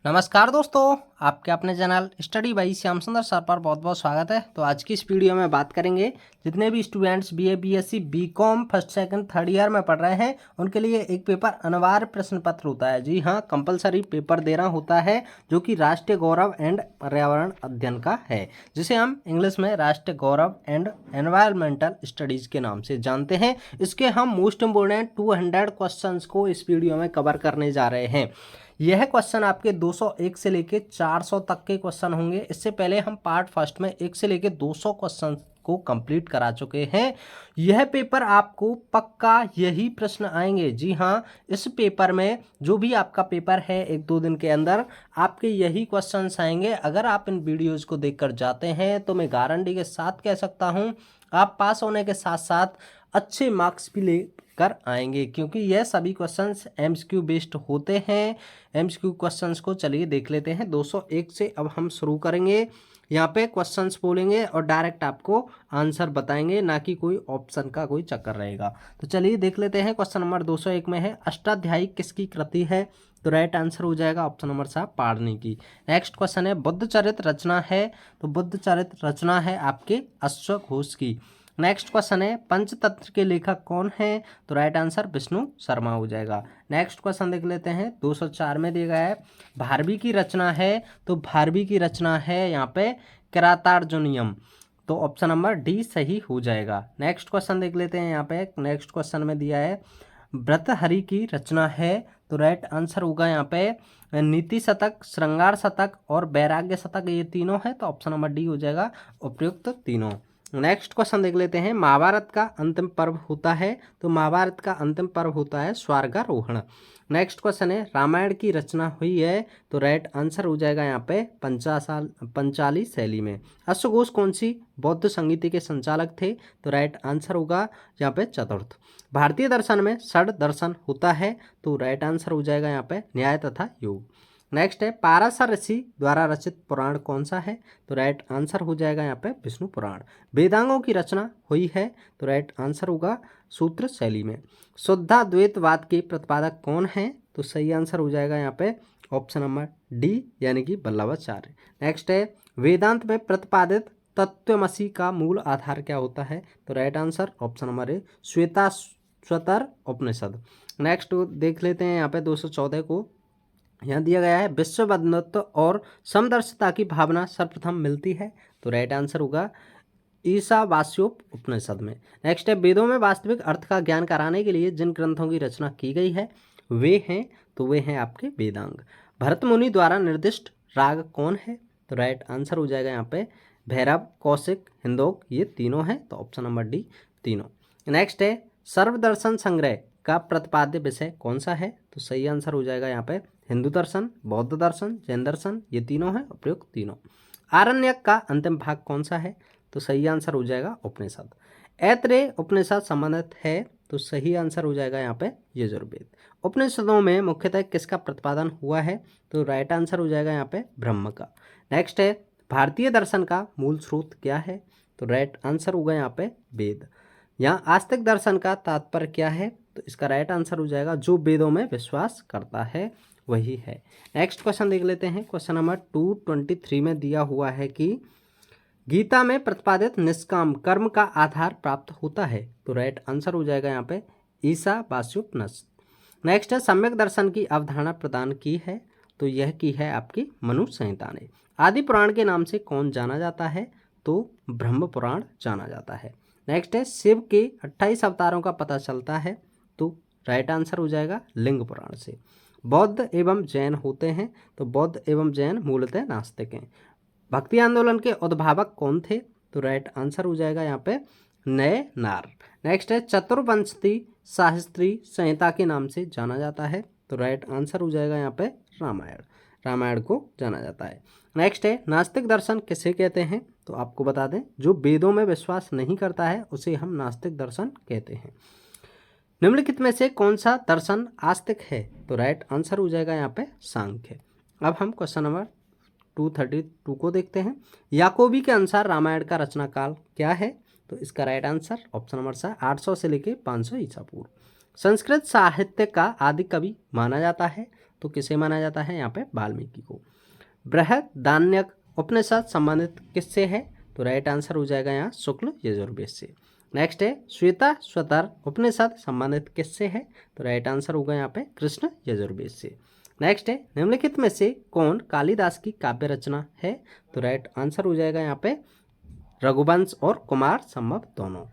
नमस्कार दोस्तों, आपके अपने चैनल स्टडी बाई श्याम सुंदर सर पर बहुत बहुत स्वागत है। तो आज की इस वीडियो में बात करेंगे जितने भी students BA, BSc, BCom first second third year में पढ़ रहे हैं उनके लिए एक पेपर अनिवार्य प्रश्न पत्र होता है। जी हाँ, कंपलसरी पेपर देना होता है जो कि राष्ट्रीय गौरव एंड पर्यावरण अध्ययन का है, जिसे हम इंग्लिश में राष्ट्रीय गौरव एंड एनवायरमेंटल स्टडीज के नाम से जानते हैं। इसके हम मोस्ट इम्पोर्टेंट 200 क्वेश्चंस को इस वीडियो में कवर करने जा रहे हैं। यह क्वेश्चन आपके 201 से लेके 400 तक के क्वेश्चन होंगे। इससे पहले हम पार्ट फर्स्ट में 1 से लेके 200 क्वेश्चन को कंप्लीट करा चुके हैं। यह पेपर आपको पक्का यही प्रश्न आएंगे। जी हाँ, इस पेपर में जो भी आपका पेपर है 1-2 दिन के अंदर आपके यही क्वेश्चंस आएंगे। अगर आप इन वीडियोज़ को देखकर जाते हैं तो मैं गारंटी के साथ कह सकता हूँ आप पास होने के साथ साथ अच्छे मार्क्स भी लेकर आएंगे, क्योंकि यह सभी क्वेश्चंस एमसीक्यू बेस्ड होते हैं। एमसीक्यू क्वेश्चंस को चलिए देख लेते हैं। 201 से अब हम शुरू करेंगे। यहाँ पे क्वेश्चंस बोलेंगे और डायरेक्ट आपको आंसर बताएंगे, ना कि कोई ऑप्शन का कोई चक्कर रहेगा। तो चलिए देख लेते हैं। क्वेश्चन नंबर 201 में है, अष्टाध्यायी किसकी कृति है? तो राइट आंसर हो जाएगा ऑप्शन नंबर 7 पाणिनि की। नेक्स्ट क्वेश्चन है, बुद्ध चरित रचना है? तो बुद्ध चरित रचना है आपके अश्वघोष की। नेक्स्ट क्वेश्चन है, पंचतंत्र के लेखक कौन है? तो राइट आंसर विष्णु शर्मा हो जाएगा। नेक्स्ट क्वेश्चन देख लेते हैं, 204 में दिया गया है, भारवी की रचना है? तो भारवी की रचना है यहाँ पे किरातार्जुनीयम। तो ऑप्शन नंबर डी सही हो जाएगा। नेक्स्ट क्वेश्चन देख लेते हैं। यहाँ पे नेक्स्ट क्वेश्चन में दिया है, भर्तृहरि की रचना है? तो राइट आंसर होगा यहाँ पे नीति शतक, श्रृंगार शतक और वैराग्य शतक, ये तीनों है। तो ऑप्शन नंबर डी हो जाएगा उपयुक्त तीनों। नेक्स्ट क्वेश्चन देख लेते हैं, महाभारत का अंतिम पर्व होता है? तो महाभारत का अंतिम पर्व होता है स्वर्गारोहण। नेक्स्ट क्वेश्चन है, रामायण की रचना हुई है? तो राइट आंसर हो जाएगा यहाँ पे पंचाली शैली में। अश्वघोष कौन सी बौद्ध संगीति के संचालक थे? तो राइट आंसर होगा यहाँ पे चतुर्थ। भारतीय दर्शन में षड दर्शन होता है? तो राइट आंसर हो जाएगा यहाँ पे न्याय तथा योग। नेक्स्ट है, पाराशर ऋषि द्वारा रचित पुराण कौन सा है? तो राइट आंसर हो जाएगा यहाँ पे विष्णु पुराण। वेदांगों की रचना हुई है? तो राइट आंसर होगा सूत्र शैली में। शुद्धाद्वैतवाद के प्रतिपादक कौन है? तो सही आंसर हो जाएगा यहाँ पे ऑप्शन नंबर डी यानी कि वल्लभाचार्य। नेक्स्ट है, वेदांत में प्रतिपादित तत्वमसि का मूल आधार क्या होता है? तो right answer option number A Shvetashvatara Upanishad. Next देख लेते हैं यहाँ पे 214 को। यहाँ दिया गया है, विश्व बंधुत्व और समदर्शिता की भावना सर्वप्रथम मिलती है? तो राइट आंसर होगा ईशावास्योप उपनिषद में। नेक्स्ट है, वेदों में वास्तविक अर्थ का ज्ञान कराने के लिए जिन ग्रंथों की रचना की गई है वे हैं आपके वेदांग। भरत मुनि द्वारा निर्दिष्ट राग कौन है? तो राइट आंसर हो जाएगा यहाँ पे भैरव, कौशिक, हिंदोक, ये तीनों हैं। तो ऑप्शन नंबर डी तीनों। नेक्स्ट है, सर्वदर्शन संग्रह का प्रतिपाद्य विषय कौन सा है? तो सही आंसर हो जाएगा यहाँ पे हिंदू दर्शन, बौद्ध दर्शन, जैन दर्शन, ये तीनों हैं उपयुक्त तीनों। आरण्यक का अंतिम भाग कौन सा है? तो सही आंसर हो जाएगा उपनिषद। ऐत्रेय उपनिषद संबंधित है? तो सही आंसर हो जाएगा यहाँ पे यजुर्वेद। उपनिषदों में मुख्यतः किसका प्रतिपादन हुआ है? तो राइट आंसर हो जाएगा यहाँ पे ब्रह्म का। नेक्स्ट है, भारतीय दर्शन का मूल स्रोत क्या है? तो राइट आंसर होगा यहाँ पे वेद। यहाँ आस्तिक दर्शन का तात्पर्य क्या है? तो इसका राइट आंसर हो जाएगा जो वेदों में विश्वास करता है वही है। नेक्स्ट क्वेश्चन देख लेते हैं। क्वेश्चन नंबर 223 में दिया हुआ है कि गीता में प्रतिपादित निष्काम कर्म का आधार प्राप्त होता है? तो राइट आंसर हो जाएगा यहाँ पे ईशावास्योपनिषद। नेक्स्ट है, सम्यक दर्शन की अवधारणा प्रदान की है? तो यह की है आपकी मनु संहिता ने। आदि पुराण के नाम से कौन जाना जाता है? तो ब्रह्म पुराण जाना जाता है। नेक्स्ट है, शिव के 28 अवतारों का पता चलता है? तो राइट आंसर हो जाएगा लिंग पुराण से। बौद्ध एवं जैन होते हैं? तो बौद्ध एवं जैन मूलतः नास्तिक हैं। भक्ति आंदोलन के उद्भावक कौन थे? तो राइट आंसर हो जाएगा यहाँ पे नए नार। नेक्स्ट है, चतुर्वंशती शास्त्री संहिता के नाम से जाना जाता है? तो राइट आंसर हो जाएगा यहाँ पे रामायण को जाना जाता है। नेक्स्ट है, नास्तिक दर्शन किसे कहते हैं? तो आपको बता दें, जो वेदों में विश्वास नहीं करता है उसे हम नास्तिक दर्शन कहते हैं। निम्नलिखित में से कौन सा दर्शन आस्तिक है? तो राइट आंसर हो जाएगा यहाँ पे सांख्य। अब हम क्वेश्चन नंबर 232 को देखते हैं। याकोबी के अनुसार रामायण का रचना काल क्या है? तो इसका राइट आंसर ऑप्शन नंबर सा 800 से लेके 500 ईसा पूर्व। संस्कृत साहित्य का आदि कवि माना जाता है? तो किसे माना जाता है यहाँ पे वाल्मीकि को। बृहदारण्यक उपनिषद संबंधित किससे है? तो राइट आंसर हो जाएगा यहाँ शुक्ल यजुर्वेद से। नेक्स्ट है श्वेता स्वतर उपनिषद संबंधित किससे है? तो राइट आंसर होगा यहाँ पे कृष्ण यजुर्वेद से। नेक्स्ट है निम्नलिखित में से कौन कालिदास की काव्य रचना है? तो राइट आंसर हो जाएगा यहाँ पे रघुवंश और कुमार संभव दोनों।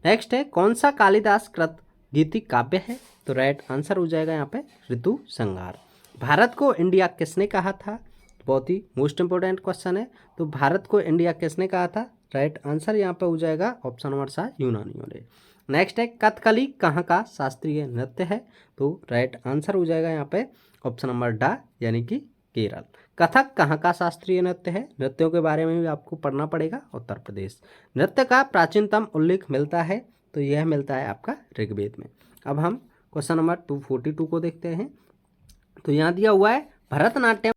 नेक्स्ट है कौन सा कालिदास कृत गीतिक काव्य है? तो राइट आंसर हो जाएगा यहाँ पे ऋतु संहार। भारत को इंडिया किसने कहा था? बहुत ही मोस्ट इंपोर्टेंट क्वेश्चन है। तो भारत को इंडिया किसने कहा था? राइट आंसर यहाँ पे हो जाएगा ऑप्शन नंबर सा यूनानियों ने। नेक्स्ट है कथकली कहाँ का शास्त्रीय नृत्य है? तो राइट आंसर हो जाएगा यहाँ पे ऑप्शन नंबर डा यानी कि केरल। कथक कहाँ का शास्त्रीय नृत्य है? नृत्यों के बारे में भी आपको पढ़ना पड़ेगा। उत्तर प्रदेश। नृत्य का प्राचीनतम उल्लेख मिलता है? तो यह मिलता है आपका ऋग्वेद में। अब हम क्वेश्चन नंबर 242 को देखते हैं। तो यहाँ दिया हुआ है भरतनाट्यम।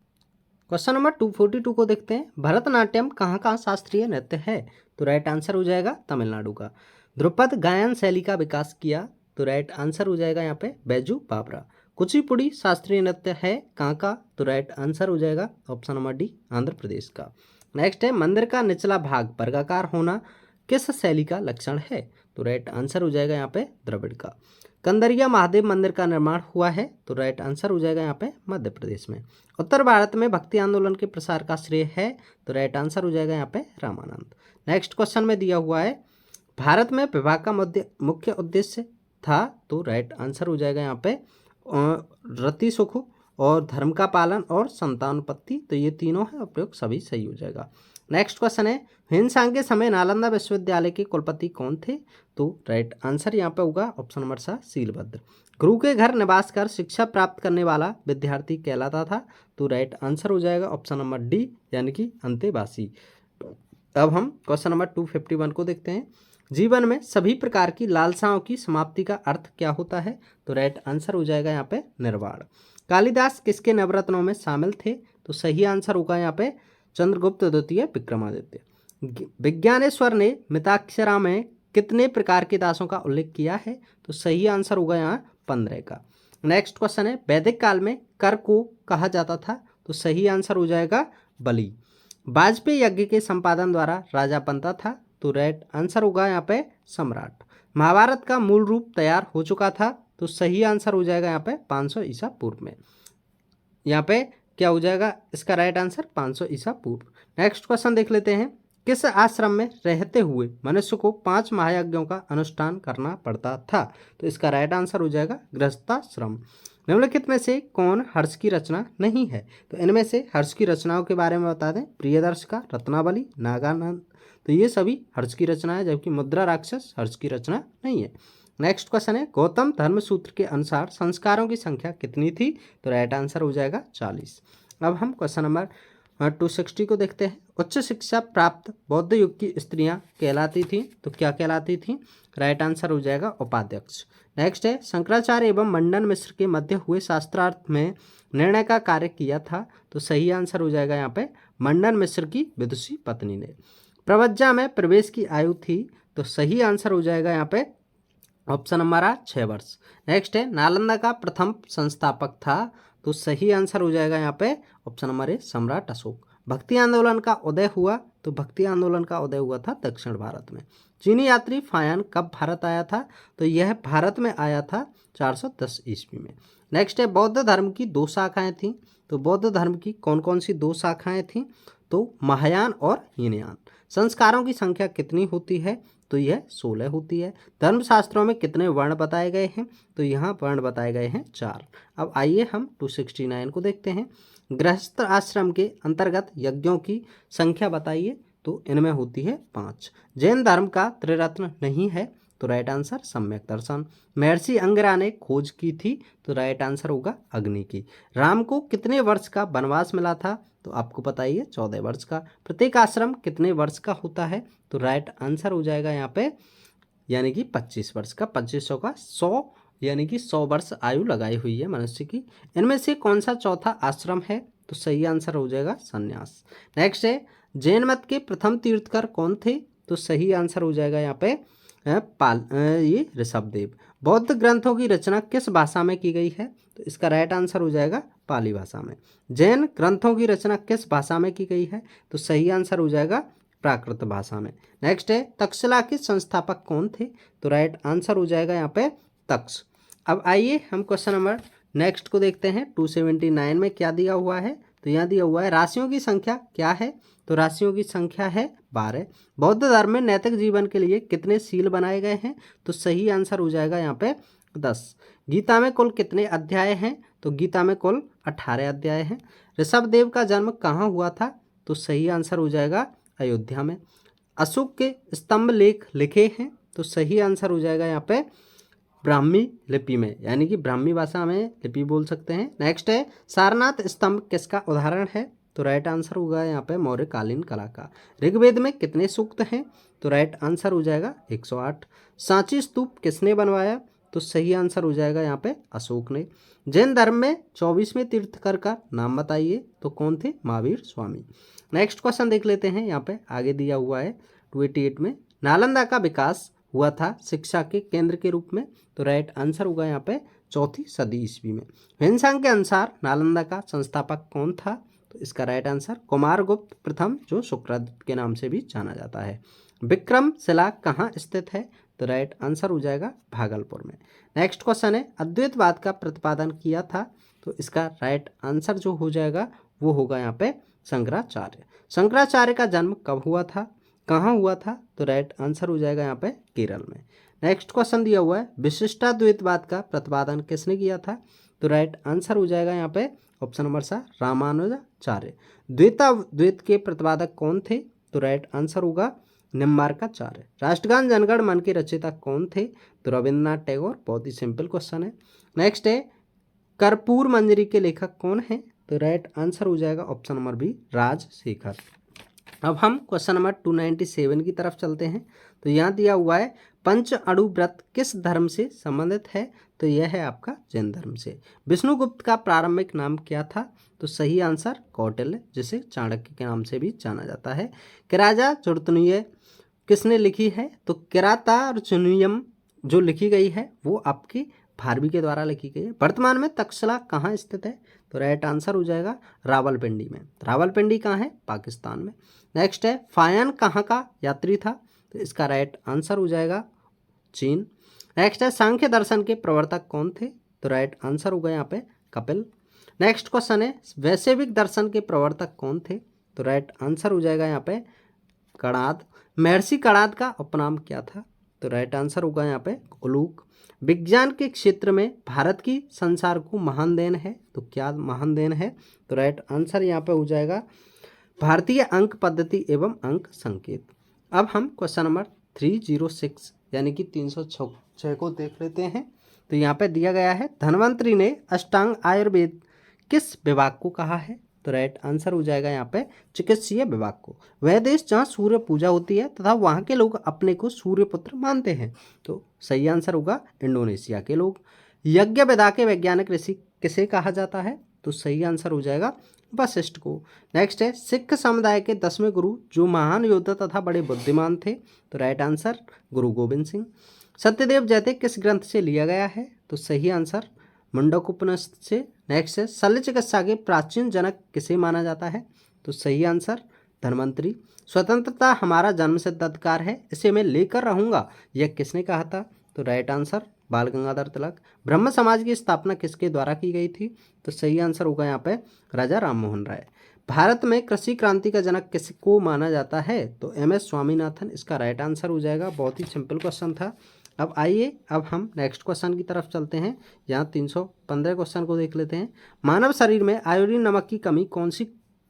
क्वेश्चन नंबर 242 को देखते हैं। भरतनाट्यम कहाँ का शास्त्रीय नृत्य है? तो राइट आंसर हो जाएगा तमिलनाडु का। ध्रुपद गायन शैली का विकास किया? तो राइट आंसर हो जाएगा यहाँ पे बैजू बावरा। कुचिपुड़ी शास्त्रीय नृत्य है कहाँ का? तो राइट आंसर हो जाएगा option number D Andhra Pradesh का। नेक्स्ट है मंदिर का निचला भाग वर्गाकार होना किस शैली का लक्षण है? तो राइट आंसर हो जाएगा यहाँ पे द्रविड़ का। कंदरिया महादेव मंदिर का निर्माण हुआ है? तो राइट आंसर हो जाएगा यहाँ पे मध्य प्रदेश में। उत्तर भारत में भक्ति आंदोलन के प्रसार का श्रेय है? तो राइट आंसर हो जाएगा यहाँ पे रामानंद। नेक्स्ट क्वेश्चन में दिया हुआ है भारत में विवाह का मुख्य उद्देश्य था? तो राइट आंसर हो जाएगा यहाँ पे रति सुख और धर्म का पालन और संतानोत्पत्ति। तो ये तीनों है उपयोग सभी सही हो जाएगा। नेक्स्ट क्वेश्चन है हिंसांग के समय नालंदा विश्वविद्यालय के कुलपति कौन थे? तो राइट आंसर यहाँ पे होगा ऑप्शन नंबर सा शीलभद्र। गुरु के घर निवास कर शिक्षा प्राप्त करने वाला विद्यार्थी कहलाता था? तो राइट आंसर हो जाएगा ऑप्शन नंबर डी यानी कि अंतेवासी। अब हम क्वेश्चन नंबर 251 को देखते हैं। जीवन में सभी प्रकार की लालसाओं की समाप्ति का अर्थ क्या होता है? तो राइट आंसर हो जाएगा यहाँ पे निर्वाण। कालिदास किसके नवरत्नों में शामिल थे? तो सही आंसर होगा यहाँ पे चंद्रगुप्त द्वितीय विक्रमादित्य। विज्ञानेश्वर ने मिताक्षरा में कितने प्रकार के दासों का उल्लेख किया है? तो सही आंसर होगा यहाँ 15 का। नेक्स्ट क्वेश्चन है वैदिक काल में कर को कहा जाता था? तो सही आंसर हो जाएगा बलि। वाजपेयी यज्ञ के संपादन द्वारा राजा बनता था? तो राइट आंसर होगा यहाँ पे सम्राट। महाभारत का मूल रूप तैयार हो चुका था? तो सही आंसर हो जाएगा यहाँ पे 500 ईसा पूर्व में। यहाँ पे क्या हो जाएगा इसका राइट आंसर 500 ईसा पूर्व। नेक्स्ट क्वेश्चन देख लेते हैं। किस आश्रम में रहते हुए मनुष्य को 5 महायज्ञों का अनुष्ठान करना पड़ता था? तो इसका राइट आंसर हो जाएगा गृहस्थाश्रम। निम्नलिखित में से कौन हर्ष की रचना नहीं है? तो इनमें से हर्ष की रचनाओं के बारे में बता दें। प्रियदर्श का रत्नावली, नागानंद, तो ये सभी हर्ष की रचना है, जबकि मुद्रा राक्षस हर्ष की रचना नहीं है। नेक्स्ट क्वेश्चन है गौतम धर्म सूत्र के अनुसार संस्कारों की संख्या कितनी थी? तो राइट आंसर हो जाएगा 40। अब हम क्वेश्चन नंबर 260 को देखते हैं। उच्च शिक्षा प्राप्त बौद्ध युग की स्त्रियां कहलाती थी? तो क्या कहलाती थी? राइट आंसर हो जाएगा उपाध्यक्ष। नेक्स्ट है शंकराचार्य एवं मंडन मिश्र के मध्य हुए शास्त्रार्थ में निर्णय का कार्य किया था? तो सही आंसर हो जाएगा यहाँ पे मंडन मिश्र की विदुषी पत्नी ने। प्रवज्जा में प्रवेश की आयु थी? तो सही आंसर हो जाएगा यहाँ पे ऑप्शन नंबर 6 वर्ष। नेक्स्ट है नालंदा का प्रथम संस्थापक था? तो सही आंसर हो जाएगा यहाँ पे ऑप्शन नंबर ए सम्राट अशोक। भक्ति आंदोलन का उदय हुआ? तो भक्ति आंदोलन का उदय हुआ था दक्षिण भारत में। चीनी यात्री फायान कब भारत आया था? तो यह भारत में आया था 410 ईस्वी में। नेक्स्ट है बौद्ध धर्म की 2 शाखाएं थीं? तो बौद्ध धर्म की कौन कौन सी 2 शाखाएं थीं? तो महायान और हीनयान। संस्कारों की संख्या कितनी होती है? तो यह 16 होती है। धर्मशास्त्रों में कितने वर्ण बताए गए हैं? तो यहाँ वर्ण बताए गए हैं 4। अब आइए हम 269 को देखते हैं। गृहस्थ आश्रम के अंतर्गत यज्ञों की संख्या बताइए। तो इनमें होती है 5। जैन धर्म का त्रिरत्न नहीं है? तो राइट आंसर सम्यक दर्शन। महर्षि अंगिरा ने खोज की थी? तो राइट आंसर होगा अग्नि की। राम को कितने वर्ष का वनवास मिला था? तो आपको पता ही है 14 वर्ष का। प्रत्येक आश्रम कितने वर्ष का होता है? तो राइट आंसर हो जाएगा यहाँ पे यानी कि 25 वर्ष का। 2500 का 100 यानी कि 100 वर्ष आयु लगाई हुई है मनुष्य की। इनमें से कौन सा चौथा आश्रम है? तो सही आंसर हो जाएगा संन्यास। नेक्स्ट है जैन मत के प्रथम तीर्थकर कौन थे? तो सही आंसर हो जाएगा यहाँ पे ये ऋषभदेव। बौद्ध ग्रंथों की रचना किस भाषा में की गई है? तो इसका राइट आंसर हो जाएगा पाली भाषा में। जैन ग्रंथों की रचना किस भाषा में की गई है? तो सही आंसर हो जाएगा प्राकृत भाषा में। नेक्स्ट है तक्षशिला के संस्थापक कौन थे? तो राइट आंसर हो जाएगा यहाँ पे तक्ष। अब आइए हम क्वेश्चन नंबर नेक्स्ट को देखते हैं। 279 में क्या दिया हुआ है? तो यहाँ दिया हुआ है राशियों की संख्या क्या है? तो राशियों की संख्या है 12। बौद्ध धर्म में नैतिक जीवन के लिए कितने शील बनाए गए हैं? तो सही आंसर हो जाएगा यहाँ पे 10। गीता में कुल कितने अध्याय हैं? तो गीता में कुल 18 अध्याय हैं। ऋषभदेव का जन्म कहाँ हुआ था? तो सही आंसर हो जाएगा अयोध्या में। अशोक के स्तंभ लेख लिखे हैं? तो सही आंसर हो जाएगा यहाँ पे ब्राह्मी लिपि में, यानी कि ब्राह्मी भाषा में लिपि बोल सकते हैं। नेक्स्ट है सारनाथ स्तंभ किसका उदाहरण है? तो राइट आंसर होगा यहाँ पे मौर्यकालीन कला का। ऋग्वेद में कितने सूक्त हैं? तो राइट आंसर हो जाएगा 108। सांची स्तूप किसने बनवाया? तो सही आंसर हो जाएगा यहाँ पे अशोक ने। जैन धर्म में 24वें तीर्थंकर का नाम बताइए। तो कौन थे? महावीर स्वामी। नेक्स्ट क्वेश्चन देख लेते हैं। यहाँ पे आगे दिया हुआ है 288 में नालंदा का विकास हुआ था शिक्षा के केंद्र के रूप में। तो राइट आंसर होगा यहाँ पे 4वीं सदी ईस्वी में। ह्वेनसांग के अनुसार नालंदा का संस्थापक कौन था? तो इसका राइट आंसर कुमारगुप्त प्रथम, जो शुक्रादित्य के नाम से भी जाना जाता है। विक्रमशिला कहाँ स्थित है? तो राइट आंसर हो जाएगा भागलपुर में। नेक्स्ट क्वेश्चन है अद्वैतवाद का प्रतिपादन किया था। तो इसका राइट आंसर जो हो जाएगा वो होगा यहाँ पे शंकराचार्य। शंकराचार्य का जन्म कब हुआ था? कहाँ हुआ था? तो राइट आंसर हो जाएगा यहाँ पे केरल में। नेक्स्ट क्वेश्चन दिया हुआ है विशिष्टाद्वैतवाद का प्रतिपादन किसने किया था? तो राइट आंसर हो जाएगा यहाँ पे ऑप्शन नंबर सा रामानुजाचार्य। द्वैत के प्रतिपादक कौन थे? तो राइट आंसर होगा निम्बार्काचार्य। राष्ट्रगान जनगण मन के रचयिता कौन थे? तो रविन्द्रनाथ टैगोर। बहुत ही सिंपल क्वेश्चन है। नेक्स्ट है कर्पूर मंजरी के लेखक कौन है? तो राइट आंसर हो जाएगा ऑप्शन नंबर बी राजशेखर। अब हम क्वेश्चन नंबर 297 की तरफ चलते हैं। तो यहाँ दिया हुआ है पंच अणु व्रत किस धर्म से संबंधित है? तो यह है आपका जैन धर्म से। विष्णुगुप्त का प्रारंभिक नाम क्या था? तो सही आंसर कौटिल्य, जिसे चाणक्य के नाम से भी जाना जाता है। किराता चुर्तुनीय किसने लिखी है? तो किरातार्जुनीयम जो लिखी गई है वो आपकी भारवी के द्वारा लिखी गई है। वर्तमान में तक्षशिला कहाँ स्थित है? तो राइट आंसर हो जाएगा रावलपिंडी में। रावलपिंडी कहाँ है? पाकिस्तान में। नेक्स्ट है फायन कहाँ का यात्री था? तो इसका राइट आंसर हो जाएगा चीन। नेक्स्ट है सांख्य दर्शन के प्रवर्तक कौन थे? तो राइट आंसर होगा यहाँ पे कपिल। नेक्स्ट क्वेश्चन है वैशेविक दर्शन के प्रवर्तक कौन थे? तो राइट आंसर हो जाएगा यहाँ पे कणाद। महर्षि कणाद का उपनाम क्या था? तो राइट आंसर होगा यहाँ पे उलूक। विज्ञान के क्षेत्र में भारत की संसार को महान देन है। तो क्या महान देन है? तो राइट आंसर यहाँ पे हो जाएगा भारतीय अंक पद्धति एवं अंक संकेत। अब हम क्वेश्चन नंबर 306 यानी कि 306 को देख लेते हैं। तो यहाँ पे दिया गया है धन्वंतरि ने अष्टांग आयुर्वेद किस विभाग को कहा है? तो राइट आंसर हो जाएगा यहाँ पे चिकित्सीय विभाग को। वह देश जहाँ सूर्य पूजा होती है तथा वहाँ के लोग अपने को सूर्यपुत्र मानते हैं। तो सही आंसर होगा इंडोनेशिया के लोग। यज्ञ विधा के वैज्ञानिक ऋषि किसे कहा जाता है? तो सही आंसर हो जाएगा वशिष्ठ को। नेक्स्ट है सिख समुदाय के 10वें गुरु जो महान योद्धा तथा बड़े बुद्धिमान थे। तो राइट आंसर गुरु गोविंद सिंह। सत्यदेव जयते किस ग्रंथ से लिया गया है? तो सही आंसर मुंडक उपनिषद से। नेक्स्ट है शल्य चिकित्सा के प्राचीन जनक किसे माना जाता है? तो सही आंसर धन्वंतरि। स्वतंत्रता हमारा जन्मसिद्ध अधिकार है, इसे मैं लेकर रहूंगा, यह किसने कहा था? तो राइट आंसर बाल गंगाधर तिलक। ब्रह्म समाज की स्थापना किसके द्वारा की गई थी? तो सही आंसर होगा यहाँ पे राजा राम मोहन राय। भारत में कृषि क्रांति का जनक किसको माना जाता है? तो MS स्वामीनाथन इसका राइट आंसर हो जाएगा। बहुत ही सिंपल क्वेश्चन था। अब आइए अब हम नेक्स्ट क्वेश्चन की तरफ चलते हैं। यहाँ 315 क्वेश्चन को देख लेते हैं। मानव शरीर में आयोडीन नमक की कमी कौन सी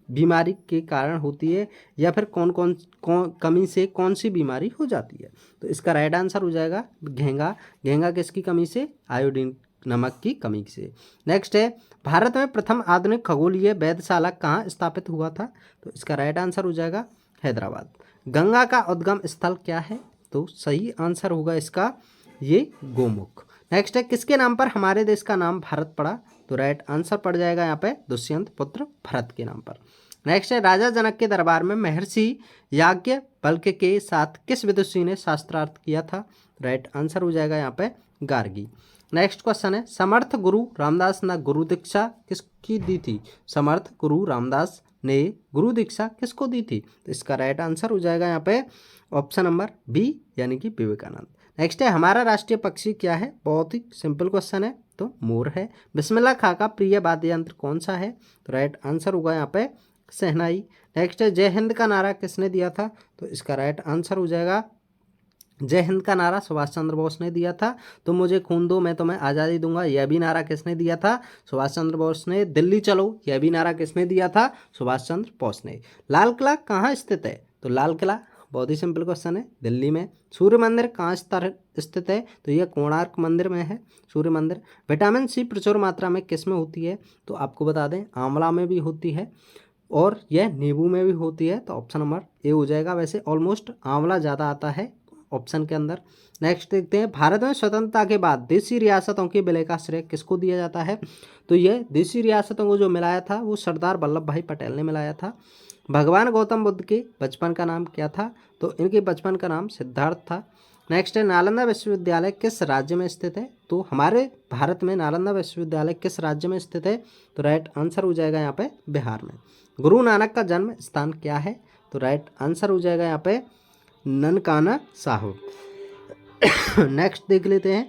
बीमारी के कारण होती है, या फिर कौन कमी से कौन सी बीमारी हो जाती है? तो इसका राइट आंसर हो जाएगा घेंगा। घेंगा किसकी कमी से? आयोडीन नमक की कमी से। नेक्स्ट है भारत में प्रथम आधुनिक खगोलीय वेधशाला कहाँ स्थापित हुआ था? तो इसका राइट आंसर हो जाएगा हैदराबाद। गंगा का उद्गम स्थल क्या है? तो सही आंसर होगा इसका ये गोमुख। नेक्स्ट है किसके नाम पर हमारे देश का नाम भारत पड़ा? तो राइट आंसर पड़ जाएगा यहाँ पे दुष्यंत पुत्र भरत के नाम पर। नेक्स्ट है राजा जनक के दरबार में महर्षि याज्ञवल्क्य के साथ किस विदुषी ने शास्त्रार्थ किया था? राइट आंसर हो जाएगा यहाँ पे गार्गी। नेक्स्ट क्वेश्चन है, समर्थ गुरु रामदास ने गुरु दीक्षा किसकी दी थी? समर्थ गुरु रामदास ने गुरु दीक्षा किसको दी थी? तो इसका राइट आंसर हो जाएगा यहाँ पे ऑप्शन नंबर बी यानी कि विवेकानंद। नेक्स्ट है, हमारा राष्ट्रीय पक्षी क्या है? बहुत ही सिंपल क्वेश्चन है, तो मोर है। बिस्मिल्लाह खां का प्रिय वाद्य यंत्र कौन सा है? तो राइट आंसर होगा यहाँ पे शहनाई। नेक्स्ट है, जय हिंद का नारा किसने दिया था? तो इसका राइट आंसर हो जाएगा जय हिंद का नारा सुभाष चंद्र बोस ने दिया था। तो मुझे खून दो मैं तुम्हें आज़ादी दूंगा, यह भी नारा किसने दिया था? सुभाष चंद्र बोस ने। दिल्ली चलो, यह भी नारा किसने दिया था? सुभाष चंद्र बोस ने। लाल किला कहाँ स्थित है? तो लाल किला बहुत ही सिंपल क्वेश्चन है, दिल्ली में। सूर्य मंदिर कहाँ स्थित है? तो यह कोणार्क मंदिर में है सूर्य मंदिर। विटामिन सी प्रचुर मात्रा में किस में होती है? तो आपको बता दें आंवला में भी होती है और यह नींबू में भी होती है। तो ऑप्शन नंबर ए हो जाएगा। वैसे ऑलमोस्ट आंवला ज़्यादा आता है ऑप्शन के अंदर। नेक्स्ट देखते हैं, भारत में स्वतंत्रता के बाद देशी रियासतों के विलय का श्रेय किसको दिया जाता है? तो यह देशी रियासतों को जो मिलाया था वो सरदार वल्लभ भाई पटेल ने मिलाया था। भगवान गौतम बुद्ध के बचपन का नाम क्या था? तो इनके बचपन का नाम सिद्धार्थ था। नेक्स्ट है, नालंदा विश्वविद्यालय किस राज्य में स्थित है? तो हमारे भारत में नालंदा विश्वविद्यालय किस राज्य में स्थित है? तो राइट आंसर हो जाएगा यहाँ पे बिहार में। गुरु नानक का जन्म स्थान क्या है? तो राइट आंसर हो जाएगा यहाँ पे ननकाना साहिब। नेक्स्ट देख लेते हैं,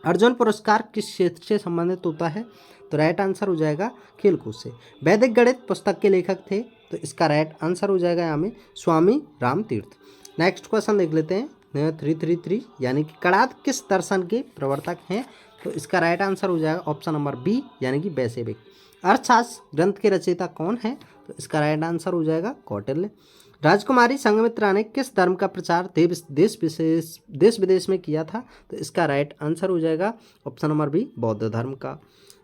अर्जुन पुरस्कार किस क्षेत्र से संबंधित होता है? तो राइट आंसर हो जाएगा खेलकूद से। वैदिक गणित पुस्तक के लेखक थे? तो इसका राइट आंसर हो जाएगा यहाँ में स्वामी राम तीर्थ। नेक्स्ट क्वेश्चन देख लेते हैं, 333 यानी कि कणाद किस दर्शन के प्रवर्तक हैं? तो इसका राइट आंसर हो जाएगा ऑप्शन नंबर बी यानी कि वैशेविक। अर्थशास्त्र ग्रंथ के रचयिता कौन है? तो इसका राइट आंसर हो जाएगा कौटिल्य। राजकुमारी संघमित्रा ने किस धर्म का प्रचार देश विदेश में किया था? तो इसका राइट आंसर हो जाएगा ऑप्शन नंबर बी बौद्ध धर्म का।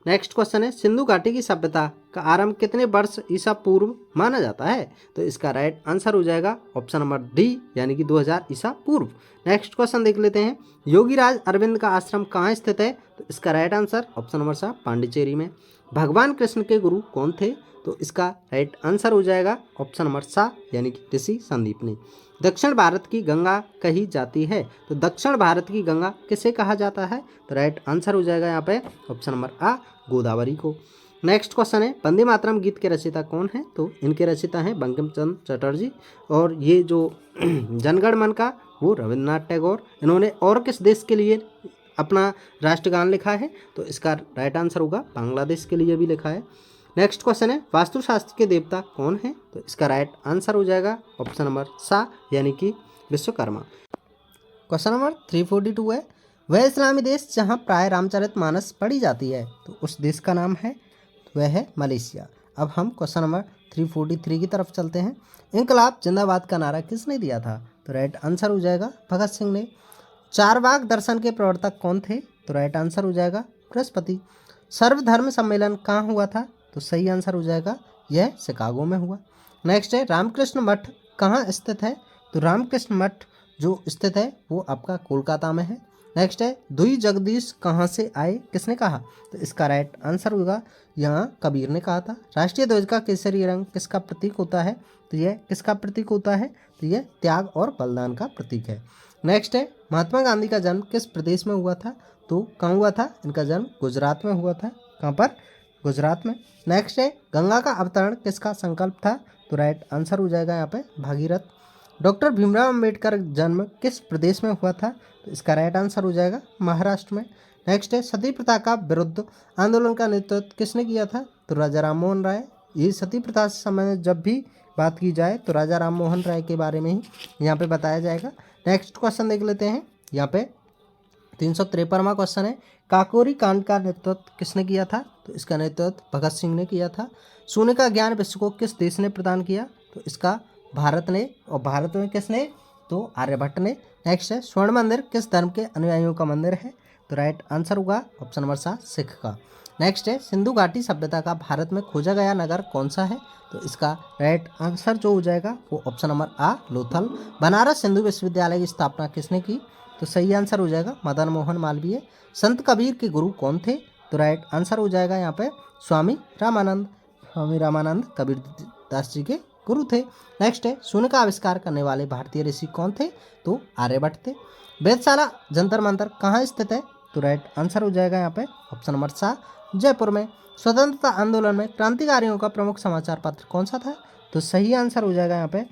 नेक्स्ट क्वेश्चन है, सिंधु घाटी की सभ्यता का आरंभ कितने वर्ष ईसा पूर्व माना जाता है? तो इसका राइट आंसर हो जाएगा ऑप्शन नंबर डी यानी कि 2000 ईसा पूर्व। नेक्स्ट क्वेश्चन देख लेते हैं, योगीराज अरविंद का आश्रम कहाँ स्थित है? तो इसका राइट आंसर ऑप्शन नंबर सा पांडिचेरी में। भगवान कृष्ण के गुरु कौन थे? तो इसका राइट आंसर हो जाएगा ऑप्शन नंबर सा यानी कि ऋषि संदीपनी। दक्षिण भारत की गंगा कही जाती है? तो दक्षिण भारत की गंगा किसे कहा जाता है? तो राइट आंसर हो जाएगा यहाँ पे ऑप्शन नंबर आ गोदावरी को। नेक्स्ट क्वेश्चन है, वंदे मातरम गीत के रचयिता कौन है? तो इनके रचयिता हैं बंकिम चंद्र चटर्जी और ये जो जनगण मन का वो रविन्द्रनाथ टैगोर। इन्होंने और किस देश के लिए अपना राष्ट्रगान लिखा है? तो इसका राइट आंसर होगा बांग्लादेश के लिए भी लिखा है। नेक्स्ट क्वेश्चन है, वास्तुशास्त्र के देवता कौन है? तो इसका राइट आंसर हो जाएगा ऑप्शन नंबर सा यानी कि विश्वकर्मा। क्वेश्चन नंबर 342 है, वह इस्लामी देश जहां प्राय रामचरितमानस पढ़ी जाती है तो उस देश का नाम है? तो वह है मलेशिया। अब हम क्वेश्चन नंबर 343 की तरफ चलते हैं, इंकलाब जिंदाबाद का नारा किसने दिया था? तो राइट आंसर हो जाएगा भगत सिंह ने। चारवाक दर्शन के प्रवर्तक कौन थे? तो राइट आंसर हो जाएगा बृहस्पति। सर्वधर्म सम्मेलन कहाँ हुआ था? तो सही आंसर हो जाएगा यह शिकागो में हुआ। नेक्स्ट है, रामकृष्ण मठ कहाँ स्थित है? तो रामकृष्ण मठ जो स्थित है वो आपका कोलकाता में है। नेक्स्ट है, दुई जगदीश कहाँ से आए किसने कहा? तो इसका राइट आंसर होगा यहाँ कबीर ने कहा था। राष्ट्रीय ध्वज का केसरी रंग किसका प्रतीक होता है? तो यह किसका प्रतीक होता है? तो यह त्याग और बलिदान का प्रतीक है। नेक्स्ट है, महात्मा गांधी का जन्म किस प्रदेश में हुआ था? तो कहाँ हुआ था? इनका जन्म गुजरात में हुआ था। कहाँ पर? गुजरात में। नेक्स्ट है, गंगा का अवतरण किसका संकल्प था? तो राइट आंसर हो जाएगा यहाँ पे भागीरथ। डॉक्टर भीमराव अंबेडकर जन्म किस प्रदेश में हुआ था? तो इसका राइट आंसर हो जाएगा महाराष्ट्र में। नेक्स्ट है, सती प्रथा का विरुद्ध आंदोलन का नेतृत्व किसने किया था? तो राजा राम मोहन राय। ये सती प्रथा से संबंधित जब भी बात की जाए तो राजा राम मोहन राय के बारे में ही यहाँ पे बताया जाएगा। नेक्स्ट क्वेश्चन देख लेते हैं, यहाँ पे 353वां क्वेश्चन है, काकोरी कांड का नेतृत्व किसने किया था? तो इसका नेतृत्व भगत सिंह ने किया था। सोने का ज्ञान विश्व को किस देश ने प्रदान किया? तो इसका भारत ने, और भारत में किसने? तो आर्यभट्ट ने। नेक्स्ट है, स्वर्ण मंदिर किस धर्म के अनुयायियों का मंदिर है? तो राइट आंसर होगा ऑप्शन नंबर सा सिख का। नेक्स्ट है, सिंधु घाटी सभ्यता का भारत में खोजा गया नगर कौन सा है? तो इसका राइट आंसर जो हो जाएगा वो ऑप्शन नंबर आ लोथल। बनारस हिंदू विश्वविद्यालय की स्थापना किसने की? तो सही आंसर हो जाएगा मदन मोहन मालवीय। संत कबीर के गुरु कौन थे? तो राइट आंसर हो जाएगा यहाँ पे स्वामी रामानंद। स्वामी रामानंद कबीर दास जी के गुरु थे। नेक्स्ट है, शून्य का आविष्कार करने वाले भारतीय ऋषि कौन थे? तो आर्यभट्ट थे। वेधशाला जंतर मंतर कहाँ स्थित है? तो राइट आंसर हो जाएगा यहाँ पे ऑप्शन नंबर सा जयपुर में। स्वतंत्रता आंदोलन में क्रांतिकारियों का प्रमुख समाचार पत्र कौन सा था? तो सही आंसर हो जाएगा यहाँ पे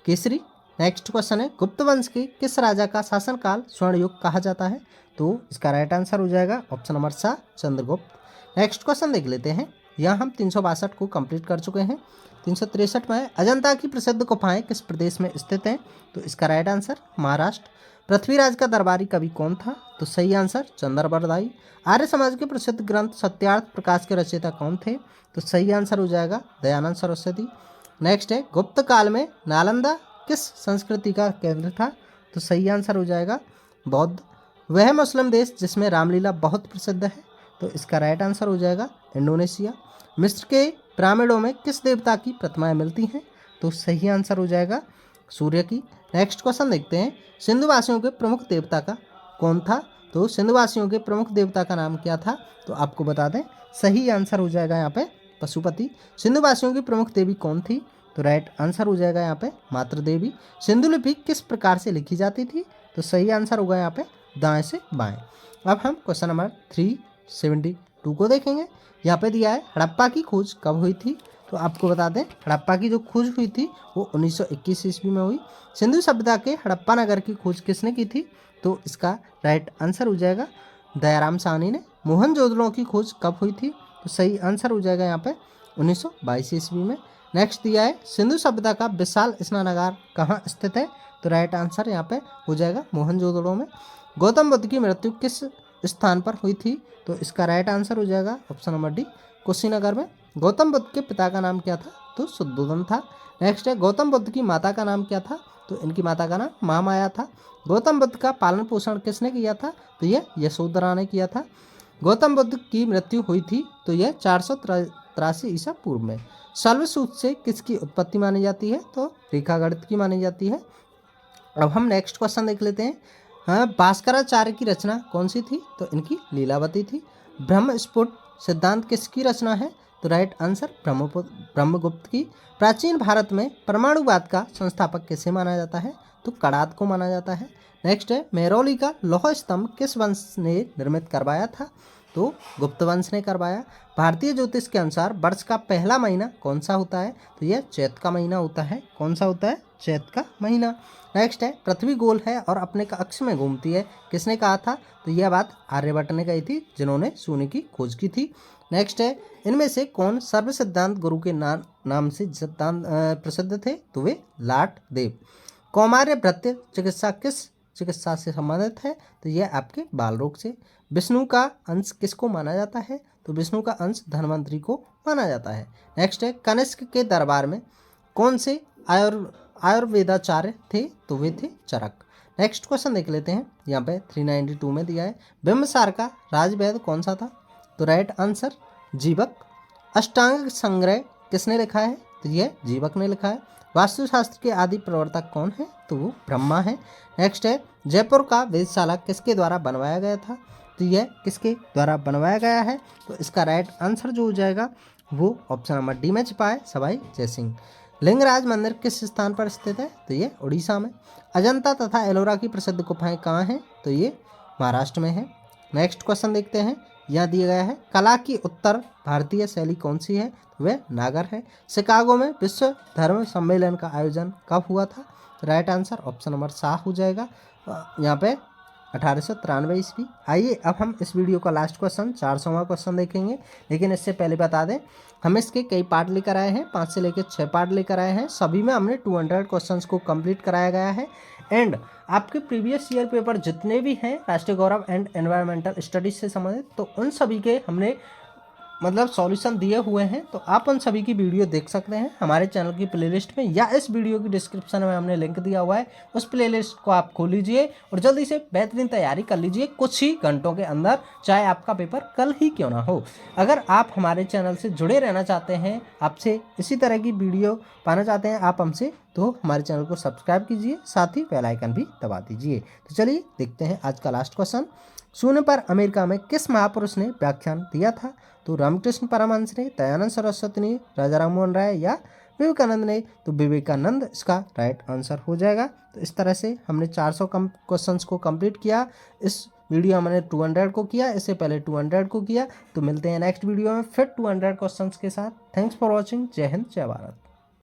केसरी। नेक्स्ट क्वेश्चन है गुप्त वंश के किस राजा का शासनकाल स्वर्ण युग कहा जाता है? तो इसका राइट आंसर हो जाएगा ऑप्शन नंबर सा चंद्रगुप्त। नेक्स्ट क्वेश्चन देख लेते हैं। यहाँ हम 362 को कंप्लीट कर चुके हैं। 363 में अजंता की प्रसिद्ध गुफाएं किस प्रदेश में स्थित हैं? तो इसका राइट आंसर महाराष्ट्र। पृथ्वीराज का दरबारी कवि कौन था? तो सही आंसर चंद्रबरदाई। आर्य समाज के प्रसिद्ध ग्रंथ सत्यार्थ प्रकाश के रचयिता कौन थे? तो सही आंसर हो जाएगा दयानंद सरस्वती। नेक्स्ट है गुप्त काल में नालंदा किस संस्कृति का केंद्र था? तो सही आंसर हो जाएगा बौद्ध। वह मुस्लिम देश जिसमें रामलीला बहुत प्रसिद्ध है? तो इसका राइट आंसर हो जाएगा इंडोनेशिया। मिस्र के पिरामिडों में किस देवता की प्रतिमाएं मिलती हैं? तो सही आंसर हो जाएगा सूर्य की। नेक्स्ट क्वेश्चन देखते हैं। सिंधुवासियों के प्रमुख देवता का कौन था? तो सिंधुवासियों के प्रमुख देवता का नाम क्या था? तो आपको बता दें सही आंसर हो जाएगा यहाँ पे पशुपति। सिंधुवासियों की प्रमुख देवी कौन थी? तो राइट आंसर हो जाएगा यहाँ पे मातृ देवी। सिंधु लिपि किस प्रकार से लिखी जाती थी? तो सही आंसर होगा यहाँ पे दाएं से बाएं। अब हम क्वेश्चन नंबर 372 को देखेंगे। यहाँ पे दिया है हड़प्पा की खोज कब हुई थी? तो आपको बता दें हड़प्पा की जो खोज हुई थी वो 1921 ईस्वी में हुई। सिंधु सभ्यता के हड़प्पा नगर की खोज किसने की थी? तो इसका राइट आंसर हो जाएगा दयाराम साहनी ने। मोहनजोदड़ो की खोज कब हुई थी? तो सही आंसर हो जाएगा यहाँ पे 1922 ईस्वी में। नेक्स्ट दिया है सिंधु सभ्यता का विशाल स्नानागार कहाँ स्थित है? तो राइट आंसर यहाँ पे हो जाएगा मोहनजोदड़ो में। गौतम बुद्ध की मृत्यु किस स्थान पर हुई थी? तो इसका राइट आंसर हो जाएगा ऑप्शन नंबर डी कुशीनगर में। गौतम बुद्ध के पिता का नाम क्या था? तो शुद्धोधन था। नेक्स्ट है गौतम बुद्ध की माता का नाम क्या था? तो इनकी माता का नाम महामाया था। गौतम बुद्ध का पालन पोषण किसने किया था? तो यह यशोधरा ने किया था। गौतम बुद्ध की मृत्यु हुई थी तो यह 483 ईसा पूर्व में। शल्वसूत्र से किसकी उत्पत्ति मानी जाती है? तो रेखागणित की मानी जाती है। अब हम नेक्स्ट क्वेश्चन देख लेते हैं। हाँ, भास्कराचार्य की रचना कौन सी थी? तो इनकी लीलावती थी। ब्रह्मस्फुट सिद्धांत किसकी रचना है? तो राइट आंसर ब्रह्मगुप्त की। प्राचीन भारत में परमाणुवाद का संस्थापक किसे माना जाता है? तो कणाद को माना जाता है। नेक्स्ट है मेहरौली का लौह स्तंभ किस वंश ने निर्मित करवाया था? तो गुप्त वंश ने करवाया। भारतीय ज्योतिष के अनुसार वर्ष का पहला महीना कौन सा होता है? तो यह चैत का महीना होता है। कौन सा होता है? चैत का महीना। नेक्स्ट है पृथ्वी गोल है और अपने कक्ष में घूमती है किसने कहा था? तो यह बात आर्यभट्ट ने कही थी जिन्होंने शून्य की खोज की थी। नेक्स्ट है इनमें से कौन सर्व सिद्धांत गुरु के नाम से सिद्धांत प्रसिद्ध थे? तो वे लाट देव। कौमार्य भृत्य चिकित्सा किस चिकित्सा से संबंधित है? तो यह आपके बाल रोग से। विष्णु का अंश किसको माना जाता है? तो विष्णु का अंश धन्वंतरी को माना जाता है। नेक्स्ट है कनिष्क के दरबार में कौन से आयुर्वेदाचार्य थे? तो वे थे चरक। नेक्स्ट क्वेश्चन देख लेते हैं। यहाँ पे 392 में दिया है बिंबसार का राजवेद कौन सा था? तो राइट आंसर जीवक। अष्टांग संग्रह किसने लिखा है? तो यह जीवक ने लिखा है। वास्तुशास्त्र के आदि प्रवर्तक कौन है? तो वो ब्रह्मा है। नेक्स्ट है जयपुर का वेधशाला किसके द्वारा बनवाया गया था? तो यह किसके द्वारा बनवाया गया है? तो इसका राइट आंसर जो हो जाएगा वो ऑप्शन नंबर डी में छिपा है सवाई जयसिंह। लिंगराज मंदिर किस स्थान पर स्थित है? तो ये उड़ीसा में। अजंता तथा एलोरा की प्रसिद्ध गुफाएं कहाँ हैं? तो ये महाराष्ट्र में है। नेक्स्ट क्वेश्चन देखते हैं। यहाँ दिया गया है कला की उत्तर भारतीय शैली कौन सी है? वह नागर है। शिकागो में विश्व धर्म सम्मेलन का आयोजन कब हुआ था? राइट आंसर ऑप्शन नंबर सा हो जाएगा यहाँ पे 1893 ईस्वी। आइए अब हम इस वीडियो का लास्ट क्वेश्चन 400वां क्वेश्चन देखेंगे, लेकिन इससे पहले बता दें हम इसके कई पार्ट लेकर आए हैं, 5 से लेकर 6 पार्ट लेकर आए हैं। सभी में हमने 200 क्वेश्चंस को कंप्लीट कराया गया है। एंड आपके प्रीवियस ईयर पेपर जितने भी हैं राष्ट्रीय गौरव एंड एनवायरमेंटल स्टडीज से संबंधित, तो उन सभी के हमने सॉल्यूशन दिए हुए हैं। तो आप उन सभी की वीडियो देख सकते हैं हमारे चैनल की प्लेलिस्ट में, या इस वीडियो की डिस्क्रिप्शन में हमने लिंक दिया हुआ है, उस प्लेलिस्ट को आप खोल लीजिए और जल्दी से बेहतरीन तैयारी कर लीजिए कुछ ही घंटों के अंदर, चाहे आपका पेपर कल ही क्यों ना हो। अगर आप हमारे चैनल से जुड़े रहना चाहते हैं, आपसे इसी तरह की वीडियो पाना चाहते हैं आप हमसे, तो हमारे चैनल को सब्सक्राइब कीजिए, साथ ही बेल आइकन भी दबा दीजिए। तो चलिए देखते हैं आज का लास्ट क्वेश्चन। शून्य पर अमेरिका में किस महापुरुष ने व्याख्यान दिया था? तो रामकृष्ण परमहंस ने, दयानंद सरस्वती ने, राजा राममोहन राय या विवेकानंद ने? तो विवेकानंद इसका राइट आंसर हो जाएगा। तो इस तरह से हमने 400 क्वेश्चंस को कंप्लीट किया इस वीडियो हमने 200 को किया, इससे पहले 200 को किया। तो मिलते हैं नेक्स्ट वीडियो में फिर 200 क्वेश्चंस के साथ। Thanks for watching. जय हिंद, जय भारत।